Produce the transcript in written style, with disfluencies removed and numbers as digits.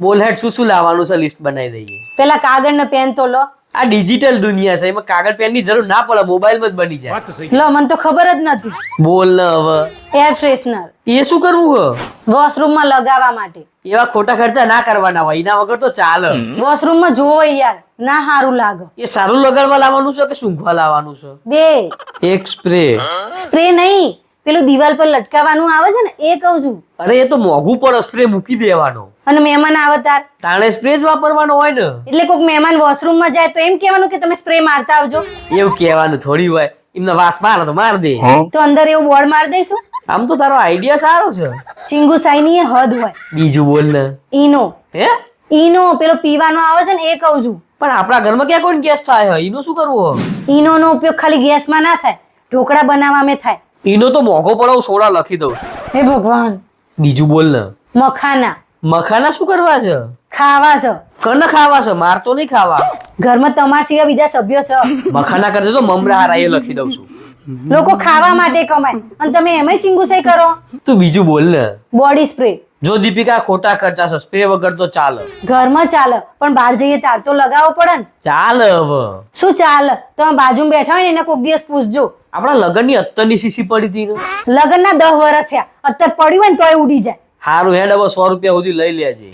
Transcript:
બોલ હેડ શું લાવવાનું છે લિસ્ટ બનાવી દઈએ. પેલા કાગળ ને પેન તો લો. આ ડિજિટલ દુનિયા છે, એમાં કાગળ પેન ની જરૂર ના પડે, મોબાઈલમાં જ બની જાય. લો, મને તો ખબર જ નથી. બોલ ને હવે. Air freshener. એ શું કરવું હે? વોશરૂમ માં લગાવવા માટે. એવા ખોટા ખર્ચા ના કરવાના હોય, એના વગર તો ચાલે. વોશરૂમ માં જોવો યાર, ના સારું લાગે. એ સારું લગાડવા લાવવાનું છે કે સૂંઘવા લાવવાનું છે? બે. એક સ્પ્રે. સ્પ્રે નહીં, પેલું દિવાલ પર લટકાવવાનું આવે છે ને, એ કહું છું. અરે એ તો મોંઘું પડે, સ્પ્રે મૂકી દેવાનો. અને મહેમાન આવે તાર તાણે સ્પ્રે જ વાપરવાનો હોય ને. એટલે કોઈક મહેમાન વોશરૂમ માં જાય તો એમ કહેવાનું કે તમે સ્પ્રે મારતા આવજો. એવું કહેવાનું થોડી હોય, એમને વાસ મારે તો માર દે. તો અંદર એવું બોર્ડ માર દઈશું. આમ તો તારો આઈડિયા સારો છે. ચિંગુ સાઈની એ હદ હોય. બીજું બોલ ને. ઈનો. હે? ઈનો પેલો પીવાનો આવે છે ને, એ કહું છું. પણ આપણા ઘરમાં ક્યાં કોઈ ગેસ થાય? એનું શું કરવું? ઈનો નો ઉપયોગ ખાલી ગેસમાં ના થાય, ઢોકળા બનાવવામાં થાય. એનો તો મોંઘો પડે, હું સોડા લખી દઉં છું. હે ભગવાન. બીજું બોલ ને. મખાના. મખાના શું કરવા છે? ખાવા છે. કને ખાવા છે? માર તો નહીં ખાવા. ઘરમાં તમારા સિવાય બીજા સભ્યો છે. મખાના કરજે તો મમરા હારા એ લખી દઉં છું. લોકો ખાવા માટે કમાય અને તમે એમાંય ચિંગુસાઈ કરો. તું બીજું બોલ ને. Body spray. જો દીપિકા ખોટા ખર્ચા છે, સ્પ્રે વગર તો ચાલે. ઘરમાં ચાલે પણ બહાર જઈએ તાર તો લગાવવો પડે ને. ચાલે હવે. શું ચાલે? તમે બાજુમાં બેઠા હોય ને એને કોઈક દિવસ પૂછજો. આપણા લગ્નની અત્તરની શીશી પડી હતી ને. લગ્નના 10 વર્ષ થયા, અત્યારે પડ્યું હોય ને તોય ઉડી જાય. હારું હેડ, હવે 100 રૂપિયા સુધી લઈ લેજે.